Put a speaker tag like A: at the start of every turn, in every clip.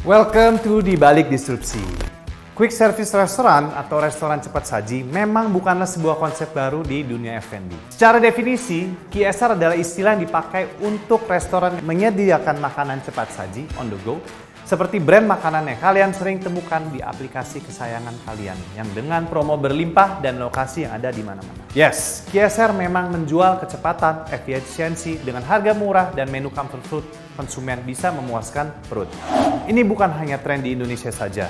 A: Welcome to Di Balik Disrupsi. Quick service restaurant atau restoran cepat saji memang bukanlah sebuah konsep baru di dunia F&B. Secara definisi, QSR adalah istilah yang dipakai untuk restoran menyediakan makanan cepat saji on the go, seperti brand makanan yang kalian sering temukan di aplikasi kesayangan kalian yang dengan promo berlimpah dan lokasi yang ada di mana-mana. Yes, QSR memang menjual kecepatan, efisiensi dengan harga murah dan menu comfort food konsumen bisa memuaskan perut. Ini bukan hanya tren di Indonesia saja.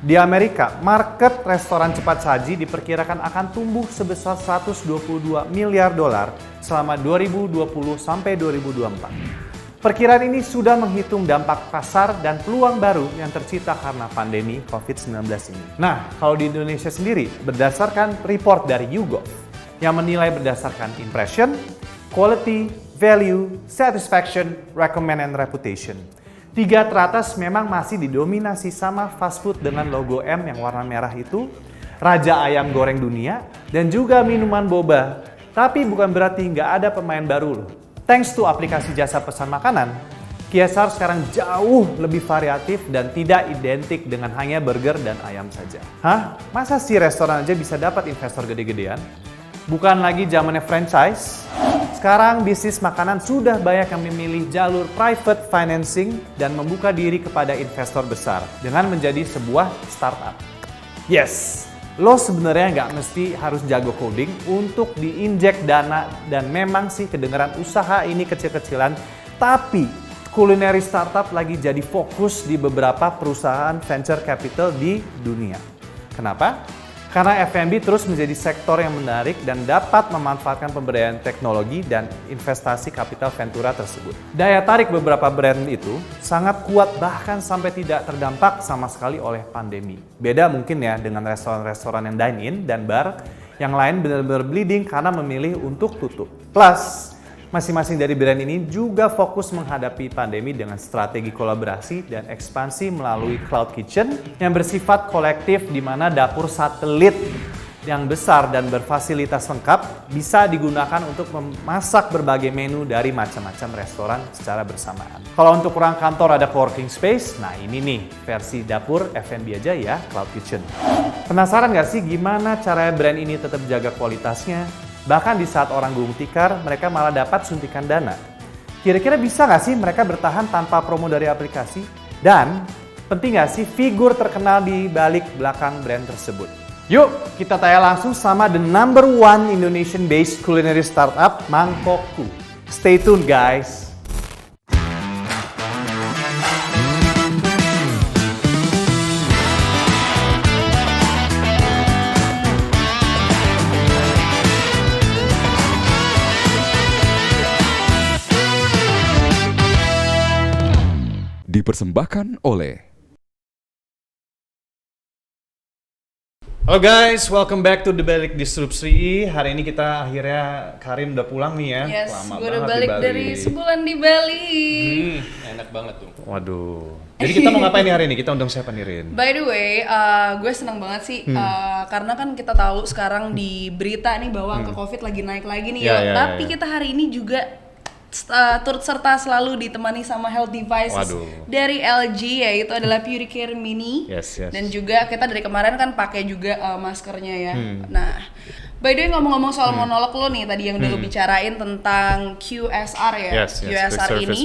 A: Di Amerika, market restoran cepat saji diperkirakan akan tumbuh sebesar 122 miliar dolar selama 2020 sampai 2024. Perkiraan ini sudah menghitung dampak pasar dan peluang baru yang tercipta karena pandemi COVID-19 ini. Nah, kalau di Indonesia sendiri, berdasarkan report dari YouGov yang menilai berdasarkan impression, quality, value, satisfaction, recommend, and reputation. 3 teratas memang masih didominasi sama fast food dengan logo M yang warna merah itu, raja ayam goreng dunia, dan juga minuman boba. Tapi bukan berarti nggak ada pemain baru loh. Thanks to aplikasi jasa pesan makanan, QSR sekarang jauh lebih variatif dan tidak identik dengan hanya burger dan ayam saja. Hah? Masa sih restoran aja bisa dapat investor gede-gedean? Bukan lagi zamannya franchise. Sekarang bisnis makanan sudah banyak yang memilih jalur private financing dan membuka diri kepada investor besar dengan menjadi sebuah startup. Yes, lo sebenarnya nggak mesti harus jago coding untuk diinjek dana dan memang sih kedengeran usaha ini kecil-kecilan, tapi culinary startup lagi jadi fokus di beberapa perusahaan venture capital di dunia. Kenapa? Karena F&B terus menjadi sektor yang menarik dan dapat memanfaatkan pemberdayaan teknologi dan investasi kapital ventura tersebut. Daya tarik beberapa brand itu sangat kuat bahkan sampai tidak terdampak sama sekali oleh pandemi. Beda mungkin ya dengan restoran-restoran yang dine-in dan bar yang lain benar-benar bleeding karena memilih untuk tutup. Plus, masing-masing dari brand ini juga fokus menghadapi pandemi dengan strategi kolaborasi dan ekspansi melalui cloud kitchen yang bersifat kolektif di mana dapur satelit yang besar dan berfasilitas lengkap bisa digunakan untuk memasak berbagai menu dari macam-macam restoran secara bersamaan. Kalau untuk ruang kantor ada co-working space, nah ini nih versi dapur F&B aja ya, cloud kitchen. Penasaran nggak sih gimana caranya brand ini tetap jaga kualitasnya? Bahkan di saat orang gulung tikar, mereka malah dapat suntikan dana. Kira-kira bisa nggak sih mereka bertahan tanpa promo dari aplikasi? Dan penting nggak sih figur terkenal di balik belakang brand tersebut? Yuk, kita tanya langsung sama the number 1 Indonesian-based culinary startup, Mangkokku. Stay tuned guys!
B: Dipersembahkan oleh
A: Halo guys, welcome back to The Balik Disrupsi. Hari ini kita akhirnya Karin udah pulang nih ya.
C: Yes,
A: lama
C: gue
A: banget
C: udah balik
A: di Bali.
C: dari sebulan di Bali.
D: Enak banget tuh.
A: Waduh. Jadi kita mau ngapain nih hari ini? Kita undang siapa nih Rin?
C: By the way, gue seneng banget sih karena kan kita tahu sekarang di berita nih bahwa angka COVID lagi naik lagi nih Tapi kita hari ini juga turut serta selalu ditemani sama health devices dari LG, yaitu adalah PuriCare Mini.
A: Yes.
C: Dan juga kita dari kemarin kan pakai juga maskernya ya. Nah, by the way ngomong-ngomong soal monolog lo nih tadi yang udah lo bicarain tentang QSR ya, QSR ini.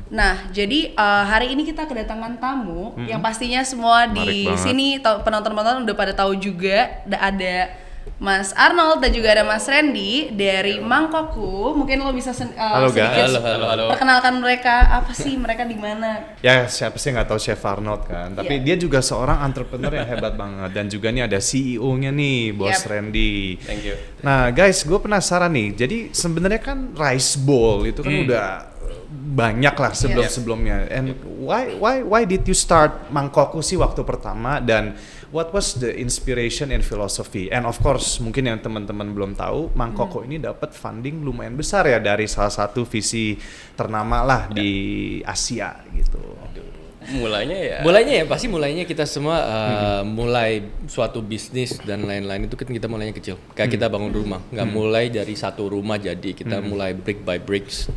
C: Nah, jadi hari ini kita kedatangan tamu yang pastinya semua di sini penonton-penonton udah pada tahu juga. Ada Mas Arnold dan juga ada Mas Randy dari Mangkokku. Mungkin lo bisa
A: Halo,
C: sedikit
D: halo.
C: perkenalkan mereka, apa sih mereka di mana?
A: Ya siapa sih nggak tahu Chef Arnold kan, tapi dia juga seorang entrepreneur yang hebat banget dan juga nih ada CEO-nya nih, Bos Randy.
D: Thank you.
A: Nah guys, gue penasaran nih. Jadi sebenarnya kan rice bowl itu kan udah banyak lah sebelum-sebelumnya. And why did you start Mangkokku sih waktu pertama, dan what was the inspiration and philosophy? And of course, mungkin yang teman-teman belum tahu, Mangkokku ini dapat funding lumayan besar ya dari salah satu visi ternama lah di Asia gitu.
D: Mulainya ya pasti mulainya kita semua mulai suatu bisnis dan lain-lain itu kan kita mulainya kecil. Kayak kita bangun rumah, nggak mulai dari satu rumah jadi kita mulai brick by bricks,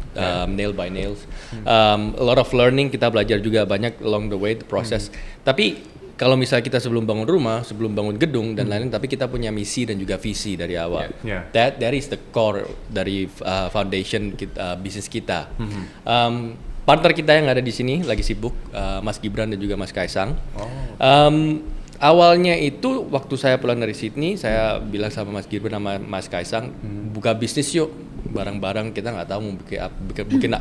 D: nail by nails. A lot of learning, kita belajar juga banyak along the way the process. Tapi kalau misalnya kita sebelum bangun rumah, sebelum bangun gedung dan lain-lain, tapi kita punya misi dan juga visi dari awal. That is the core dari foundation kita, bisnis kita. Partner kita yang ada di sini lagi sibuk, Mas Gibran dan juga Mas Kaisang. Awalnya itu waktu saya pulang dari Sydney, saya bilang sama Mas Gibran sama Mas Kaisang, buka bisnis yuk, bareng-bareng, kita nggak tahu mau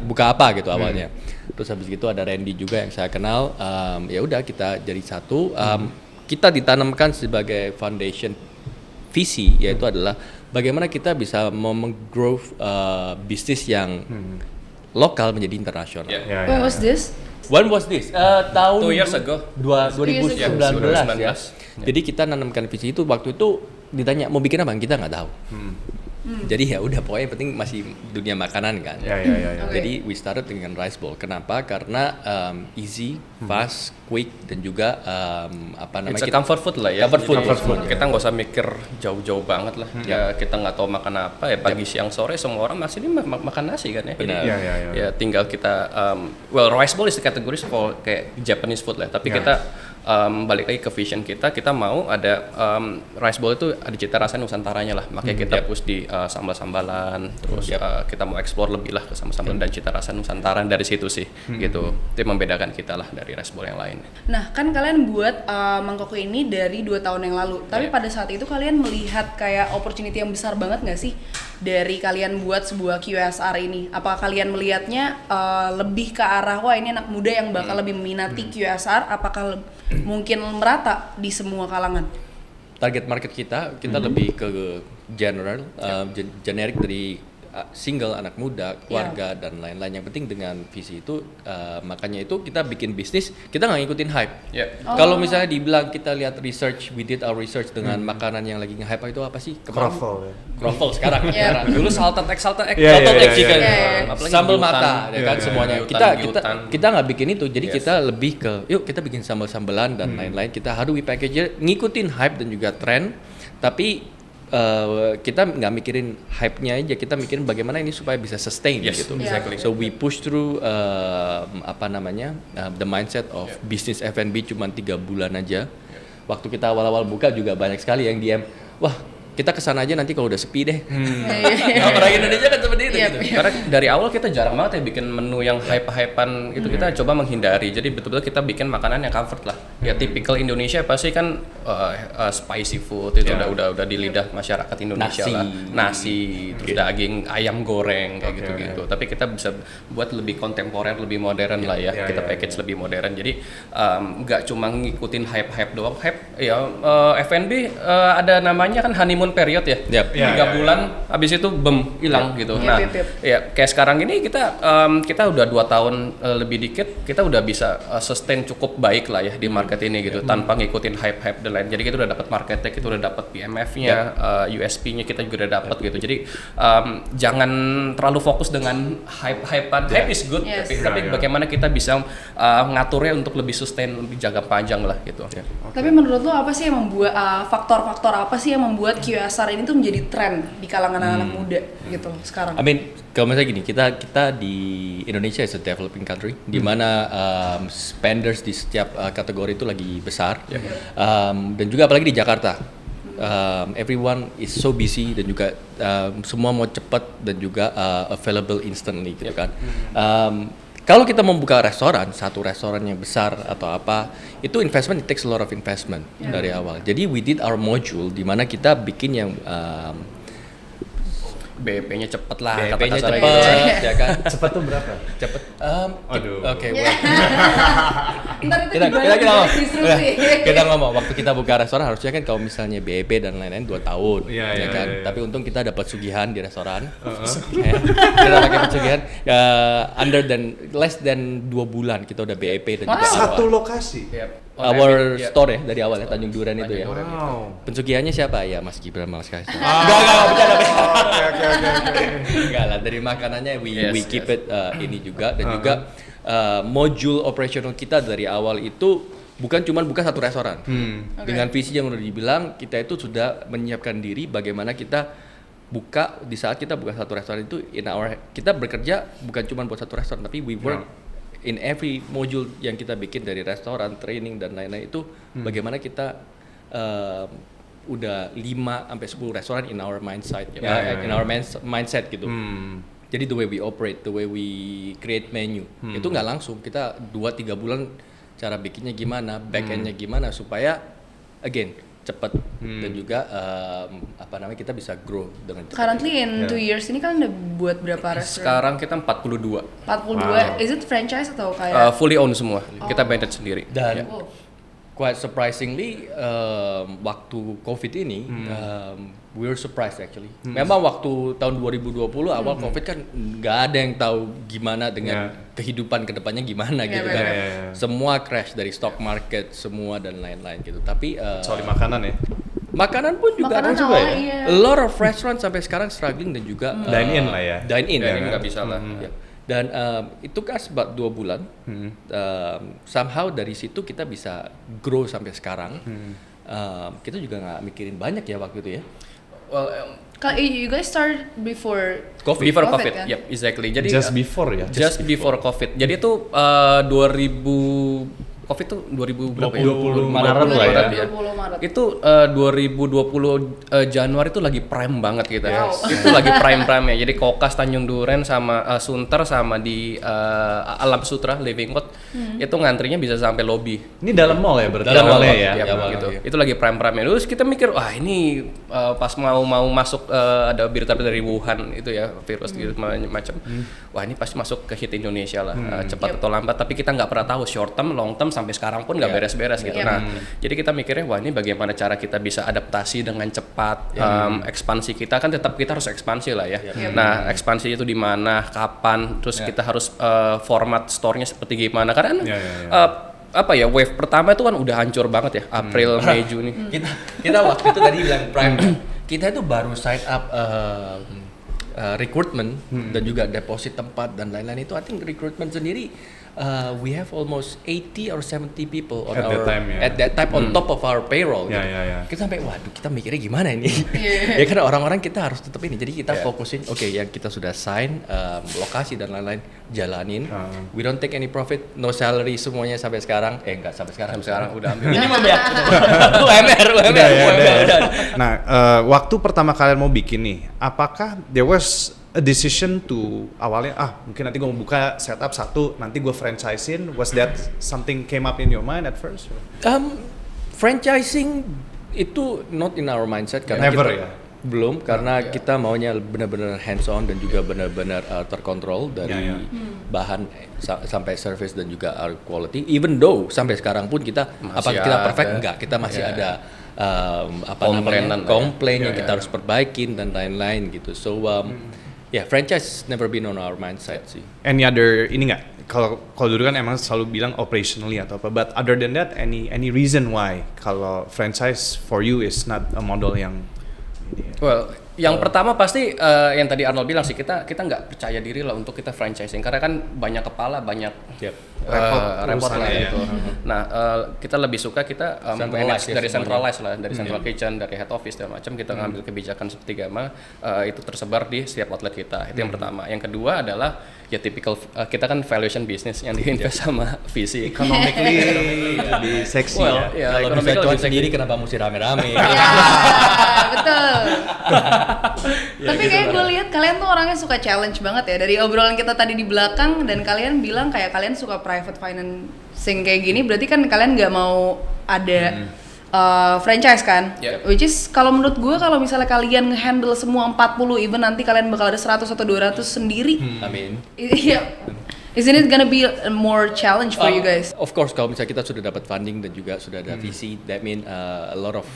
D: buka apa gitu awalnya. Terus habis itu ada Randy juga yang saya kenal, ya udah kita jadi satu. Kita ditanamkan sebagai foundation visi, yaitu adalah bagaimana kita bisa meng-grow bisnis yang lokal menjadi internasional.
C: When was this?
D: When was this? Tahun
B: 2 years ago.
D: 2019 ya. Jadi kita nanamkan visi itu, waktu itu ditanya mau bikin apa, kita nggak tahu. Jadi ya udah pokoknya yang penting masih dunia makanan kan. Jadi we started dengan rice bowl. Kenapa? Karena easy, fast, quick dan juga apa namanya?
B: It's a comfort food lah ya.
D: Comfort food.
B: Kita nggak usah mikir jauh-jauh banget lah. Ya kita nggak tahu makan apa ya, pagi siang sore semua orang masih ini makan nasi kan ya.
D: Benar.
B: Ya tinggal kita rice bowl is the category for kayak Japanese food lah. Tapi kita balik lagi ke vision kita mau ada rice bowl itu ada cita rasa Nusantaranya lah. Makanya kita push di sambal-sambalan, terus kita mau explore lebih lah ke sambal-sambalan dan cita rasa Nusantara dari situ sih, gitu. Itu yang membedakan kita lah dari rice bowl yang lain.
C: Nah, kan kalian buat Mangkoko ini dari 2 tahun yang lalu. Tapi pada saat itu kalian melihat kayak opportunity yang besar banget nggak sih dari kalian buat sebuah QSR ini? Apakah kalian melihatnya lebih ke arah wah ini anak muda yang bakal lebih meminati QSR? Apakah mungkin merata di semua kalangan?
D: Target market kita lebih ke general, generik dari single, anak muda, keluarga dan lain-lain. Yang penting dengan visi itu, makanya itu kita bikin bisnis, kita nggak ngikutin hype. Kalau misalnya dibilang kita lihat research, we did our research dengan makanan yang lagi nge-hype itu apa sih? Kroffel sekarang. Dulu salted egg chicken, sambal mata, ya kan semuanya. Kita nggak bikin itu, jadi kita lebih ke, yuk kita bikin sambal-sambalan dan lain-lain. Kita how do we package, ngikutin hype dan juga tren, tapi kita nggak mikirin hype-nya aja, kita mikirin bagaimana ini supaya bisa sustain gitu.
B: Exactly.
D: So we push through the mindset of business F&B cuma 3 bulan aja. Waktu kita awal-awal buka juga banyak sekali yang DM, wah kita kesana aja nanti kalau udah sepi deh. Orang Indonesia kan seperti itu. Gitu.
B: Karena dari awal kita jarang banget ya bikin menu yang hype-hypean itu, kita coba menghindari. Jadi betul-betul kita bikin makanan yang comfort lah. Ya typical Indonesia pasti kan spicy food itu udah di lidah masyarakat Indonesia lah. Nasi, terus daging, ayam goreng kayak gitu-gitu. Tapi kita bisa buat lebih kontemporer, lebih modern lah ya. Kita package lebih modern. Jadi nggak cuma ngikutin hype-hype doang. Hype ya F&B ada namanya kan honeymoon period ya, 3 bulan, habis itu hilang gitu. Nah, ya kayak sekarang ini kita udah 2 tahun lebih dikit, kita udah bisa sustain cukup baik lah ya di market ini gitu, tanpa ngikutin hype dan lain. Jadi kita udah dapat marketnya, kita udah dapat PMF-nya, USP-nya kita juga udah dapat gitu. Jadi jangan terlalu fokus dengan hype-hypean. Hype is good, tapi bagaimana kita bisa ngaturnya untuk lebih sustain, lebih jangka panjang lah gitu.
C: Tapi menurut lo apa sih yang membuat faktor-faktor apa sih yang membuat QSR ini tuh menjadi tren di kalangan anak muda gitu sekarang?
D: I mean, kalau misalnya gini, kita di Indonesia is a developing country, di mana spenders di setiap kategori itu lagi besar, dan juga apalagi di Jakarta, everyone is so busy dan juga semua mau cepat dan juga available instantly gitu kan. Kalau kita membuka restoran, satu restoran yang besar atau apa, itu investment, it takes a lot of investment dari awal. Jadi we did our module di mana kita bikin yang
B: BEP-nya cepet lah,
D: BEP-nya cepet, ya kan?
A: Cepet tuh berapa?
D: Cepet. Oke. Kita ngomong waktu kita buka restoran harusnya kan kalau misalnya BEP dan lain-lain 2 tahun, ya kan? Tapi untung kita dapat sugihan di restoran. Kita pakai sugihan less than 2 bulan kita udah BEP dan juga
A: satu lokasi.
D: Our store ya dari awal ya, Tanjung Duren itu ya. Pensugihannya siapa? Ya Mas Gibran, Mas Kaisang. Enggak, bercanda. Enggak lah, dari makanannya we keep it ini juga dan juga modul operasional kita dari awal itu bukan cuma buka satu restoran. Dengan visi yang udah dibilang, kita itu sudah menyiapkan diri bagaimana kita buka, di saat kita buka satu restoran itu kita bekerja bukan cuma buat satu restoran, tapi we work in every module yang kita bikin dari restoran, training dan lain-lain itu bagaimana kita udah 5-10 restoran in our mindset mindset gitu. Jadi the way we operate, the way we create menu itu nggak langsung, kita 2-3 bulan cara bikinnya gimana, back endnya gimana supaya again cepat dan juga kita bisa grow dengan cepat.
C: Currently in 2 years ini kan udah buat berapa restoran?
B: Sekarang kita 42.
C: 42. Is it franchise atau kayak
B: Fully owned semua. Kita manage sendiri.
D: Dan quite surprisingly waktu COVID ini we were surprised actually. Memang waktu tahun 2020 awal COVID kan nggak ada yang tahu gimana dengan kehidupan kedepannya gimana gitu kan. Semua crash dari stock market semua dan lain-lain gitu. Tapi
A: soal makanan ya.
D: Makanan pun juga
C: makanan
D: juga
C: awalnya,
D: ya. A lot of restaurant sampai sekarang struggling dan juga
A: Dine in lah ya.
D: Dine in
B: nggak bisa lah.
D: Ya. Dan itu kan sebab 2 bulan. Somehow dari situ kita bisa grow sampai sekarang. Kita juga nggak mikirin banyak ya waktu itu ya.
B: Well,
C: you guys started before
B: Before COVID,
C: kan?
B: yep, exactly. Jadi
A: Just before ya.
B: just before COVID. Jadi itu 2000 COVID tuh 2000 berapa ya?
A: 20 Maret lah ya.
C: 2020 Maret.
B: Itu 2020 Januari itu lagi prime banget gitu. Itu lagi prime-prime ya. Jadi Kokas Tanjung Duren sama Sunter sama di Alam Sutra Living Court itu ngantrinya bisa sampai lobby.
A: Ini dalam mall ya berarti.
D: Dalam mall
A: awalnya
D: ya.
A: ya.
B: Yap, gitu. Itu lagi prime-prime. Terus kita mikir, wah ini pas mau masuk ada berita dari Wuhan itu ya, virus gitu macam. Wah ini pasti masuk ke hit Indonesia lah, cepat atau lambat. Tapi kita nggak pernah tahu short term, long term sampai sekarang pun nggak beres-beres gitu. Nah, jadi kita mikirnya, wah ini bagaimana cara kita bisa adaptasi dengan cepat, ekspansi kita kan tetap kita harus ekspansi lah ya. Nah, ekspansi itu di mana, kapan, terus kita harus format store-nya seperti gimana? Karena wave pertama itu kan udah hancur banget ya, April, Mei, Juni.
D: Kita waktu itu tadi bilang prime. Kita itu baru sign up recruitment dan juga deposit tempat dan lain-lain itu. I think recruitment sendiri we have almost 80 or 70 people on at that time on top of our payroll. Kita sampai waduh kita mikirnya gimana ini? Ya karena orang-orang kita harus tetap ini. Jadi kita fokusin yang kita sudah sign lokasi dan lain-lain jalanin. We don't take any profit, no salary semuanya sampai sekarang. Enggak sampai sekarang.
B: Sampai sekarang udah ambil.
D: Minimum ya. UMR.
A: Nah, waktu pertama kalian mau bikin nih, apakah there was a decision to awalnya mungkin nanti gue mau buka setup satu, nanti gue franchisein? Was that something came up in your mind at first?
D: Franchising itu not in our mindset karena
A: Never
D: kita
A: ya?
D: belum karena kita maunya benar-benar hands on dan juga benar-benar terkontrol dari bahan sampai service dan juga our quality. Even though sampai sekarang pun kita kita perfect enggak, kita masih ada komplain yang kita harus perbaikin dan lain-lain gitu. So franchise never been on our mindset sih.
A: Any other ini nggak? Kalau dulu kan emang selalu bilang operationally atau apa. But other than that, any reason why kalau franchise for you is not a model yang
B: Well, yang pertama pasti yang tadi Arnold bilang sih, kita nggak percaya diri lah untuk kita franchising karena kan banyak kepala, banyak repot lah
A: ya.
B: itu. Nah, kita lebih suka kita manage dari centralized lah, dari central kitchen, dari head office dan macam, kita ngambil kebijakan seperti gamma itu tersebar di setiap outlet kita. Itu yang pertama. Yang kedua adalah ya typical kita kan valuation business yang diinvest sama VC.
A: economically lebih seksi ya.
D: Kalau bisa cuan sendiri kenapa mesti rame-rame?
C: Betul. Tapi kayak gue lihat kalian tuh orangnya suka challenge banget ya, dari obrolan kita tadi di belakang, dan kalian bilang kayak kalian suka private financing kayak gini, berarti kan kalian nggak mau ada franchise kan? Which is kalau menurut gue kalau misalnya kalian ngehandle semua 40, even nanti kalian bakal ada 100 atau 200 sendiri.
D: Amin.
C: Iya. Isn't it gonna be a more challenge for you guys?
D: Of course, kalau misalnya kita sudah dapat funding dan juga sudah ada VC, that mean a lot of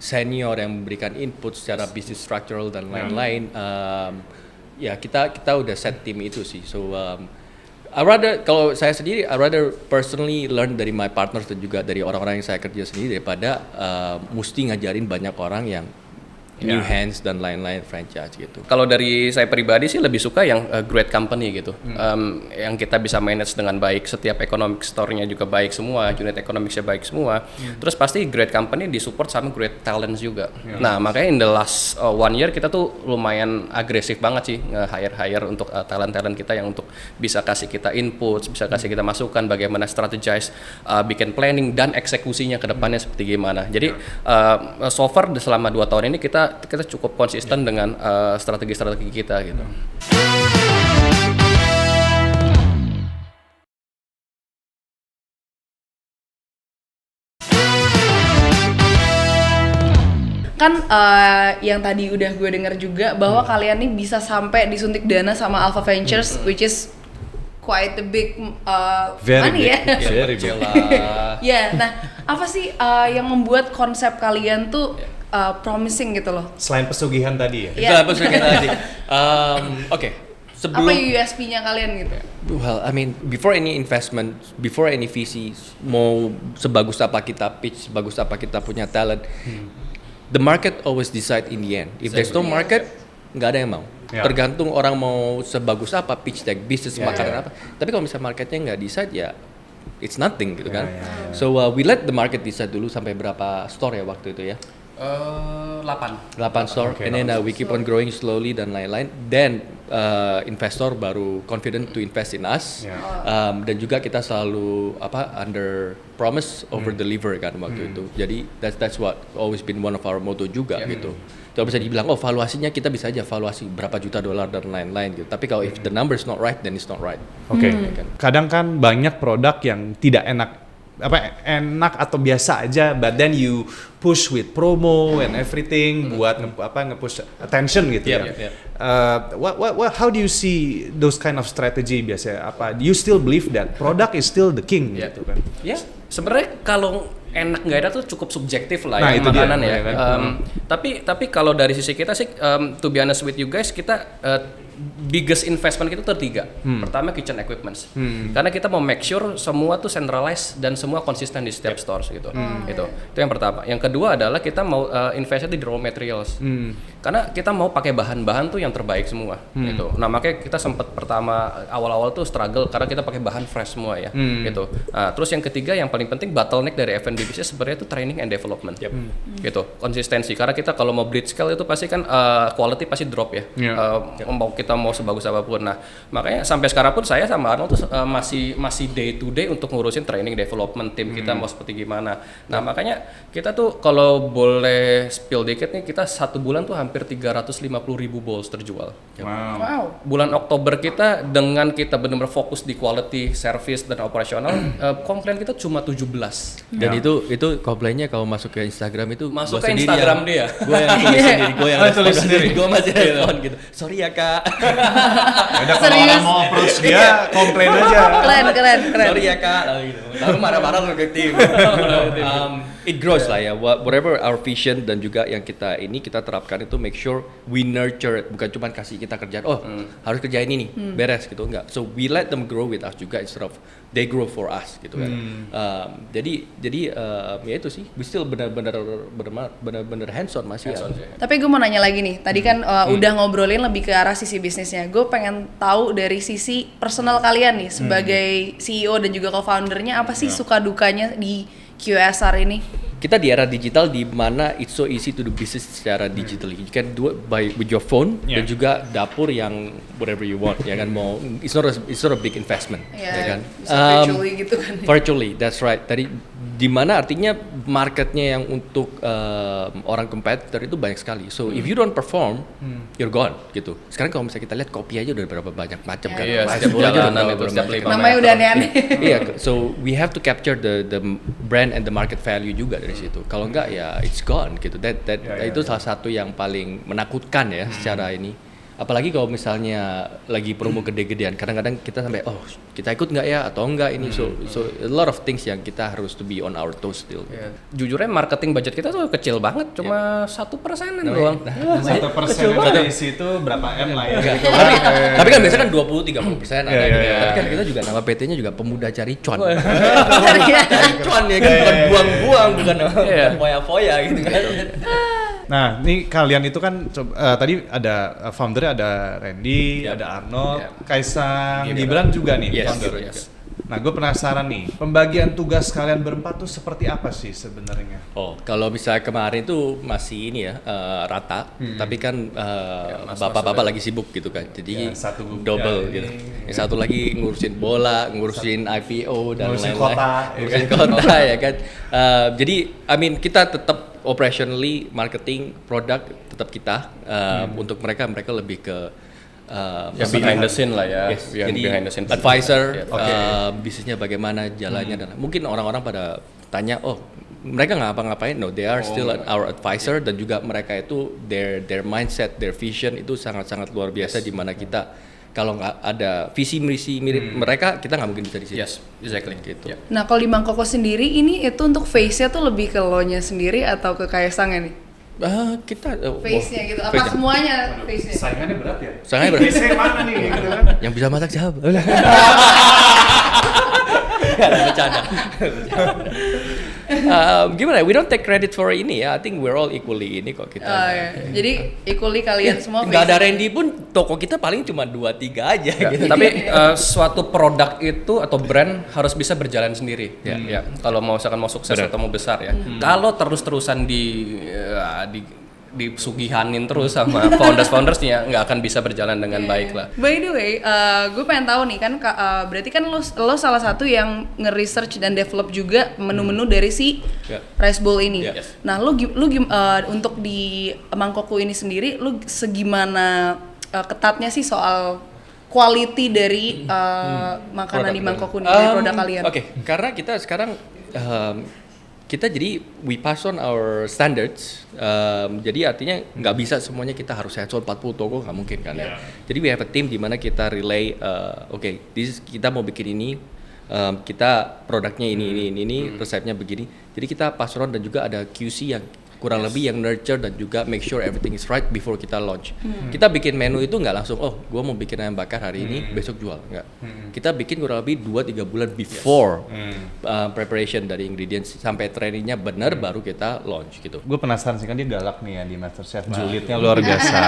D: senior yang memberikan input secara business structural dan lain-lain. Kita udah set tim itu sih. So kalau saya sendiri, I rather personally learn dari my partners dan juga dari orang-orang yang saya kerja sendiri daripada mesti ngajarin banyak orang yang new hands dan lain-lain franchise gitu.
B: Kalau dari saya pribadi sih lebih suka yang great company gitu, yang kita bisa manage dengan baik, setiap economic store-nya juga baik semua, unit economics-nya baik semua. Terus pasti great company disupport sama great talents juga. Nah makanya in the last 1 year kita tuh lumayan agresif banget sih nge-hire untuk talent-talent kita yang untuk bisa kasih kita input, bisa kasih kita masukan bagaimana strategize, bikin planning dan eksekusinya ke depannya seperti gimana. Jadi so far selama 2 tahun ini kita cukup konsisten dengan strategi-strategi kita gitu.
C: Kan yang tadi udah gue denger juga bahwa kalian nih bisa sampai disuntik dana sama Alpha Ventures, which is quite a big money ya.
A: Very big.
C: Ya, nah apa sih yang membuat konsep kalian tuh promising gitu loh?
A: Selain pesugihan tadi ya?
C: Iya.
D: Itu apa sih kita tadi? Oke.
C: Apa USP-nya kalian gitu?
D: Well, I mean, before any investment, before any VC, mau sebagus apa kita pitch, sebagus apa kita punya talent, the market always decide in the end. If there's no market, nggak ada yang mau. Tergantung orang mau sebagus apa pitch deck, bisnis makanan apa. Tapi kalau misalnya marketnya nggak decide ya, it's nothing gitu kan. So we let the market decide dulu sampai berapa store ya waktu itu ya?
B: 8
D: store, and then we keep on growing slowly dan lain-lain. Then investor baru confident to invest in us, dan juga kita selalu under promise over deliver kan waktu itu. Jadi that's what always been one of our motto juga gitu. Kalau bisa dibilang valuasinya kita bisa aja valuasi berapa juta dolar dan lain-lain gitu. Tapi kalau if the number is not right, then it's not right.
A: Kadang kan banyak produk yang tidak enak atau biasa aja, but then you push with promo and everything buat nge-push attention gitu ya. How do you see those kind of strategy biasanya? Do you still believe that product is still the king gitu kan?
B: Ya, sebenarnya kalau enak nggak enak tuh cukup subjektif lah
A: itu
B: makanan
A: dia,
B: ya.
A: kan?
B: Tapi kalau dari sisi kita sih, to be honest with you guys, kita biggest investment kita tuh 3. Pertama kitchen equipments, karena kita mau make sure semua tuh centralized dan semua konsisten di setiap stores gitu. Itu yang pertama. Yang kedua adalah kita mau investasi di raw materials, karena kita mau pakai bahan-bahan tuh yang terbaik semua gitu. Nah makanya kita sempat pertama awal-awal tuh struggle karena kita pakai bahan fresh semua ya gitu. Terus yang ketiga yang paling penting bottleneck dari F&B bisnis sebenarnya itu training and development gitu, konsistensi. Karena kita kalau mau bleed scale itu pasti kan quality pasti drop ya. Mau kita mau sebagus apapun. Nah, makanya sampai sekarang pun saya sama Arnold tuh masih day to day untuk ngurusin training development tim kita mau seperti gimana. Nah, makanya kita tuh kalau boleh spill dikit nih, kita 1 bulan tuh hampir 350.000 bowls terjual.
C: Wow.
B: Bulan Oktober kita dengan kita benar-benar fokus di quality, service dan operasional, komplain kita cuma 17.
D: Dan itu komplainnya kalau masuk ke Instagram itu
B: masuk ke Instagram dia.
D: Gue yang tulis sendiri, gue yang
A: tulis sendiri.
D: Gue masih respon gitu. Sorry ya kak.
A: Udah kalau orang mau approach dia, komplain aja.
C: Keren.
D: Sorry ya kak. Lalu marah-marah lu ke tim. It grows lah ya. Whatever our vision dan juga yang kita terapkan itu make sure we nurture it. Bukan cuma kasih kita kerjaan. Harus kerjain ini, beres gitu enggak. So we let them grow with us juga instead of they grow for us gitu kan. Jadi ya itu sih. We still benar-benar hands on masih.
C: Tapi gue mau nanya lagi nih. Tadi kan udah ngobrolin lebih ke arah sisi bisnisnya. Gue pengen tahu dari sisi personal kalian nih sebagai CEO dan juga co-foundernya, apa sih suka dukanya di QSR ini?
D: Kita di era digital di mana it's so easy to do business secara digitally. You can do it with your phone dan juga dapur yang whatever you want ya kan. Mau it's not a big investment ya kan.
C: Virtually gitu kan.
D: Virtually, that's right. Tadi di mana artinya marketnya yang untuk orang competitor itu banyak sekali. So if you don't perform, you're gone gitu. Sekarang kalau misalnya kita lihat kopi aja udah berapa banyak macam kan.
B: Iya, setiap jalanan itu setiap 5 meter.
C: Namanya udah aneh-aneh.
D: Iya, so we have to capture the brand and the market value juga dari situ. Kalau enggak ya it's gone gitu. Itu salah satu yang paling menakutkan ya secara ini. Apalagi kalau misalnya lagi promo gede-gedean, kadang-kadang kita sampai kita ikut nggak ya atau enggak ini. So a lot of things yang kita harus to be on our toes still.
B: Jujurnya marketing budget kita tuh kecil banget, cuma 1% doang.
A: 1% dari situ berapa M lah ya.
D: Tapi kan biasanya kan 20-30% ada gitu. Tapi kan kita juga nama PT-nya juga pemuda cari cuan. Cari cuan ya kan, bukan buang-buang, bukan foya-foya gitu kan.
A: Nah, ini kalian itu kan tadi ada founder, ada Randy, ada Arnold, Kaisang, Gibran juga nih founder. Nah, gue penasaran nih, pembagian tugas kalian berempat tuh seperti apa sih sebenarnya?
D: Oh, kalau misalnya kemarin tuh masih ini ya rata, tapi kan bapak-bapak lagi sibuk gitu kan, jadi
A: satu
D: double gitu. Yang satu lagi ngurusin bola, ngurusin IPO dan
A: ngurusin
D: lain-lain, ngurusin kota ya kan. Jadi, kita tetap operationally, marketing, produk tetap kita. Untuk mereka lebih ke
B: yang behind the scene lah ya.
D: Yes.
B: Yang
D: Jadi
B: behind the scene
D: advisor, bisnisnya bagaimana jalannya dan mungkin orang-orang pada tanya, oh mereka ngapa-ngapain? No, they are still our advisor dan juga mereka itu their mindset, their vision itu sangat-sangat luar biasa di mana kita kalau nggak ada visi misi mirip mereka kita nggak mungkin bisa di sini.
B: Yes, exactly gitu.
C: Nah kalau di Mangkoko sendiri ini itu untuk face-nya tuh lebih ke lo-nya sendiri atau ke Kaisangnya nih?
D: Kita
C: Face-nya gitu, apa semuanya face-nya?
A: Saingannya berat ya?
D: Sangat berat.
A: Face-nya mana nih? Gitu kan?
D: Yang bisa masak siapa? Bercanda. Gimana? We don't take credit for ini ya. I think we're all equally ini kok kita.
C: Jadi equally kalian semua.
D: Nggak ada Randy pun toko kita paling cuma 2-3 aja. Gitu.
B: Tapi suatu produk itu atau brand harus bisa berjalan sendiri. Ya. Kalau mau sukses atau mau besar ya. Kalau terus-terusan disugihanin terus sama founders-foundersnya nggak akan bisa berjalan dengan baik lah.
C: By the way, gue pengen tahu nih kan, berarti kan lo salah satu yang nge-research dan develop juga menu-menu dari si Rice Bowl ini.
B: Yes.
C: Nah, lo untuk di Mangkoko ini sendiri, lo segimana ketatnya sih soal quality dari makanan di Mangkoko ini, dari produk kalian?
D: Oke, karena kita sekarang kita jadi we pass on our standards, jadi artinya nggak bisa semuanya kita harus hands on 40 toko, nggak mungkin kan ya. Jadi we have a team di mana kita relay, kita mau bikin ini, kita produknya ini, resepnya begini. Jadi kita pass on dan juga ada QC yang kurang lebih yang nurture dan juga make sure everything is right before kita launch. Kita bikin menu itu nggak langsung, gua mau bikin ayam bakar hari ini, besok jual, nggak. Kita bikin kurang lebih 2-3 bulan before preparation dari ingredients sampai trainingnya benar baru kita launch gitu.
A: Gue penasaran sih, kan dia galak nih ya di MasterChef, julidnya luar biasa.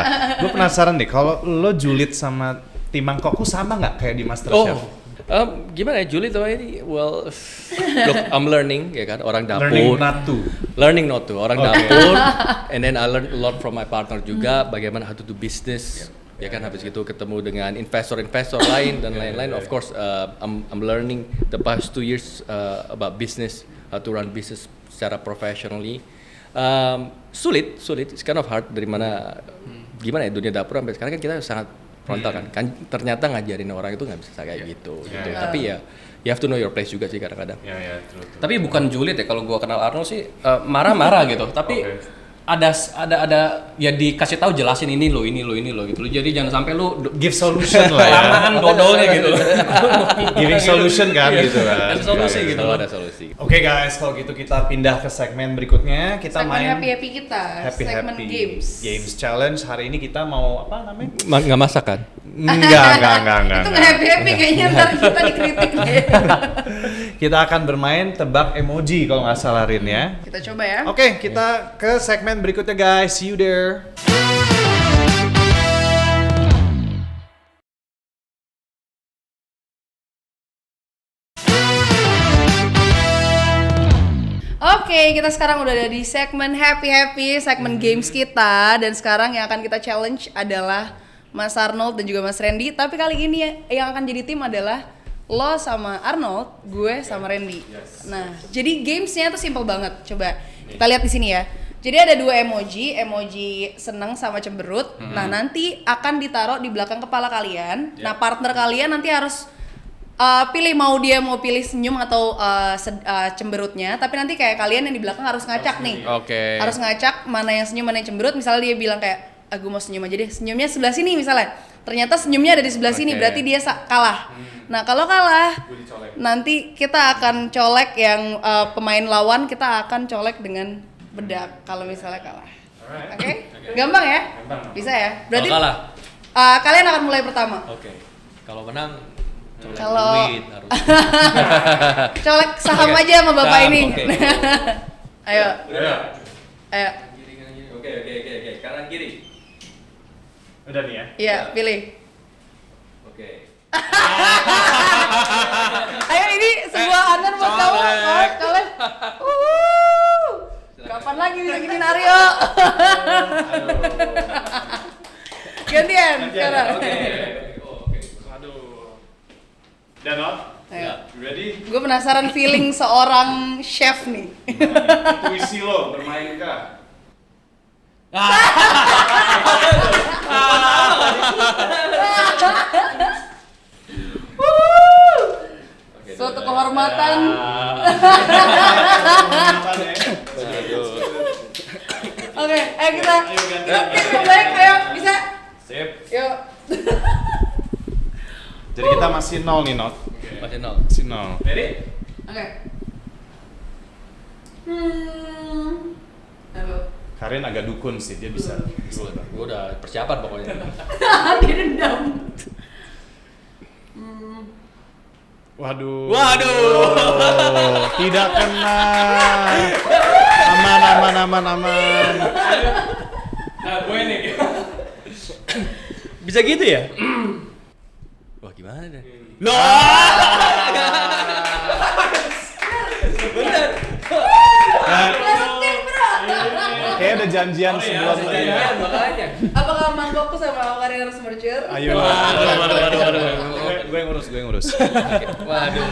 A: Gue penasaran deh, kalau lo julid sama tim Mangkoko sama nggak kayak di MasterChef?
D: Gimana ya julid tuh ini? Well, look, I'm learning ya kan, orang dapur. Learning not to, orang dapur. And then I learn a lot from my partner juga, bagaimana how to do business. Ya kan, habis itu ketemu dengan investor lain dan lain-lain. Of course, I'm learning the past 2 years about business, how to run business secara professionally. Sulit, it's kind of hard dari mana, gimana ya dunia dapur sampai sekarang kan kita sangat frontal kan ternyata ngajarin orang itu nggak bisa kayak gitu. Tapi ya you have to know your place juga sih kadang-kadang.
A: True.
B: Tapi bukan julid ya, kalau gua kenal Arnold sih marah-marah gitu. Tapi ada ya dikasih tahu, jelasin ini lo gitu. Jadi jangan sampai lu
A: give solution lah ya.
B: Lamaan dodolnya gitu.
A: Giving solution kan gitu kan.
B: Ada solusi gitu.
D: Ada solusi.
A: Oke guys, kalau gitu kita pindah ke segmen berikutnya. Kita
C: segmen
A: main
C: happy kita, segmen games.
A: Games challenge. Hari ini kita mau apa namanya?
D: Nggak masak kan?
A: Enggak.
C: Itu nggak happy kayaknya, ntar kita dikritik deh.
A: Kita akan bermain tebak emoji kalau nggak salah Rin ya.
C: Kita coba ya.
A: Oke, kita ke segmen berikutnya guys. See you there.
C: Oke, kita sekarang udah ada di segmen happy, segmen games kita. Dan sekarang yang akan kita challenge adalah Mas Arnold dan juga Mas Randy. Tapi kali ini yang akan jadi tim adalah lo sama Arnold, gue sama Randy. Nah, jadi gamesnya tuh simple banget. Coba kita lihat di sini ya. Jadi ada 2 emoji seneng sama cemberut. Nah, nanti akan ditaruh di belakang kepala kalian. Nah, partner kalian nanti harus pilih, mau pilih senyum atau cemberutnya. Tapi nanti kayak kalian yang di belakang harus ngacak nih.
B: Oke.
C: Harus ngacak mana yang senyum, mana yang cemberut. Misalnya dia bilang kayak, gue mau senyum aja deh, senyumnya sebelah sini misalnya. Ternyata senyumnya ada di sebelah sini, berarti dia kalah. Nah, kalau kalah, nanti kita akan colek yang pemain lawan, kita akan colek dengan bedak kalau misalnya kalah. Oke? Gampang ya? Bisa ya? Berarti
B: kalau kalah,
C: kalian akan mulai pertama.
D: Oke. Kalau menang, colek
C: Kalau-
D: duit harus.
C: Colek saham aja sama bapak
D: Saham,
C: ini.
D: oke.
C: Ayo.
D: Oke. Kanan kiri.
A: Udah nih ya.
C: Iya, pilih.
D: Oke.
C: Ayo ini sebuah honor buat kamu. Kalian. Kapan lagi bisa gini Aryo? Gantian sekarang.
D: Oke.
A: Aduh. Udah Not?
C: Ayo.
A: You ready?
C: Gue penasaran feeling seorang chef nih.
A: Intuisi lo bermain kah?
C: Suatu kehormatan. Oke, ayo kita yang baik, ayo bisa.
A: Sip.
C: Yuk.
A: Jadi kita masih 0 nih Not.
D: Masih 0.
A: Masih 0. Ready?
C: Oke. Halo.
A: Karin agak dukun sih, dia bisa.
D: Gue udah persiapan pokoknya.
C: Dia dendam.
A: Waduh.
B: Waduh.
A: Tidak kena. Aman.
B: Nah, gue nih.
D: Bisa gitu ya? Wah, gimana deh? Bener.
A: Kayaknya ada janjian sebelumnya.
D: Makanya.
C: Apakah mangkokku sama Karin harus merger?
A: Ayo. Gue ngurus.
B: Waduh.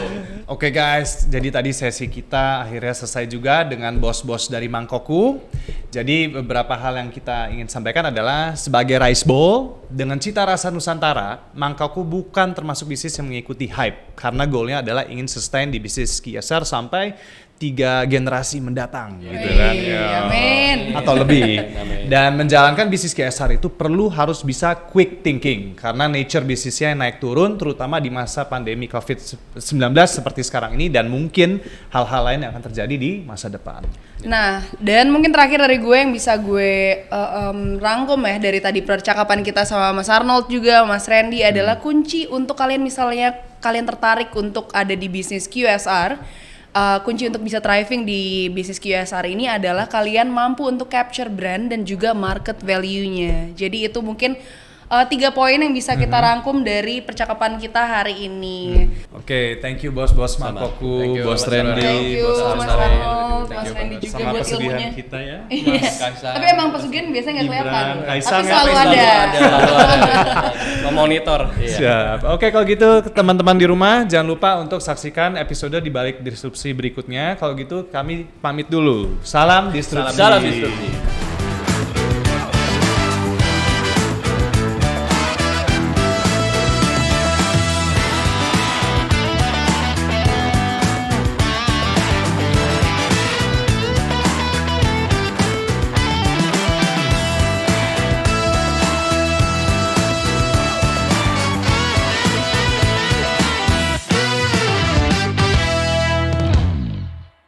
A: Oke guys, jadi tadi sesi kita akhirnya selesai juga dengan bos-bos dari Mangkoku. Jadi beberapa hal yang kita ingin sampaikan adalah sebagai rice bowl dengan cita rasa Nusantara, Mangkoku bukan termasuk bisnis yang mengikuti hype karena goalnya adalah ingin sustain di bisnis QSR sampai 3 generasi mendatang gitu kan.
C: Amin.
A: Atau lebih. Dan menjalankan bisnis QSR itu harus bisa quick thinking karena nature bisnisnya naik turun terutama di masa pandemi COVID-19 seperti sekarang ini dan mungkin hal-hal lain yang akan terjadi di masa depan.
C: Nah, dan mungkin terakhir dari gue yang bisa gue rangkum ya dari tadi percakapan kita sama Mas Arnold juga, Mas Randy adalah kunci untuk kalian misalnya kalian tertarik untuk ada di bisnis QSR. Kunci untuk bisa thriving di bisnis QSR ini adalah kalian mampu untuk capture brand dan juga market value-nya. Jadi itu mungkin 3 poin yang bisa kita rangkum dari percakapan kita hari ini.
A: Oke, thank you bos-bos Mangkoku,
B: Thank you,
A: bos
B: Mas
A: Randy,
C: Thank you
A: bos
C: Mas
A: Arnold.
C: Arnold, Mas Randy juga
A: Sama
C: buat
A: pesugihan
C: ilmunya.
A: kita ya.
C: Iya.
D: Kaisang.
C: Tapi emang pesugihan biasanya nggak kelihatan,
A: Gibran, Kaisang
C: tapi
A: ya,
C: selalu
A: Kaisang
C: ada.
B: Memonitor.
A: Siap. Oke, kalau gitu teman-teman di rumah jangan lupa untuk saksikan episode di balik disrupsi berikutnya. Kalau gitu kami pamit dulu. Salam disrupsi.
D: Salam disrupsi.